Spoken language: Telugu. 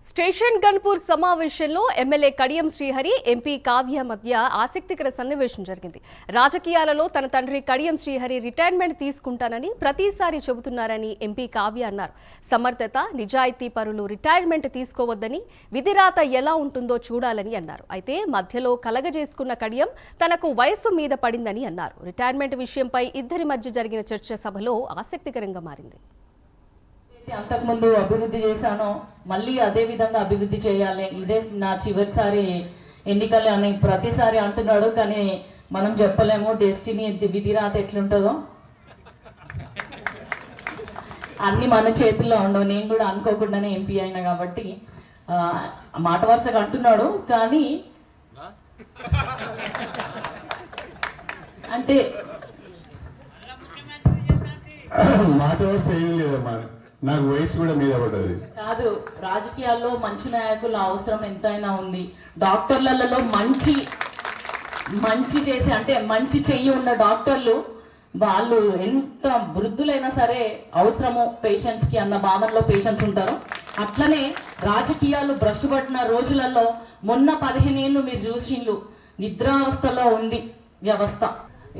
స్టేషన్ గన్పూర్ సమావేశంలో ఎమ్మెల్యే కడియం శ్రీహరి ఎంపీ కావ్య మధ్య ఆసక్తికర సన్నివేశం జరిగింది. రాజకీయాలలో తన తండ్రి కడియం శ్రీహరి రిటైర్మెంట్ తీసుకుంటానని ప్రతిసారి చెబుతున్నారని ఎంపీ కావ్య అన్నారు. సమర్థత, నిజాయితీ పరులు రిటైర్మెంట్ తీసుకోవద్దని, విధిరాత ఎలా ఉంటుందో చూడాలని అన్నారు. అయితే మధ్యలో కలగజేసుకున్న కడియం తనకు వయసు మీద పడిందని అన్నారు. రిటైర్మెంట్ విషయంపై ఇద్దరి మధ్య జరిగిన చర్చ సభలో ఆసక్తికరంగా మారింది. అంతకుముందు అభివృద్ధి చేశానో మళ్ళీ అదే విధంగా అభివృద్ధి చేయాలి, ఇదే నా చివరిసారి ఎన్నికలు అని ప్రతిసారి అంటున్నాడు. కానీ మనం చెప్పలేము డెస్టినీ విధిరాత ఎట్లుంటుందో, అన్ని మన చేతుల్లో ఉండవు. నేను కూడా అనుకోకుండానే ఎంపీ అయినా కాబట్టి మాట వరుసగా అంటున్నాడు. కానీ అంటే మాట వరుస ఏం లేదమ్మా, నాకు వయసు కూడా మీద పడ్డది కాదు. రాజకీయాల్లో మంచి నాయకుల అవసరం ఎంతైనా ఉంది. డాక్టర్లలో మంచి చేసి అంటే మంచి చెయ్యి ఉన్న డాక్టర్లు వాళ్ళు ఎంత వృద్ధులైనా సరే అవసరము పేషెంట్స్ కి అన్న భావనలో పేషెంట్స్ ఉంటారు. అట్లనే రాజకీయాలు భ్రష్టు పట్టిన రోజులలో మొన్న 15 ఏళ్ళు మీరు చూసిండ్రు, నిద్రావస్థలో ఉంది వ్యవస్థ.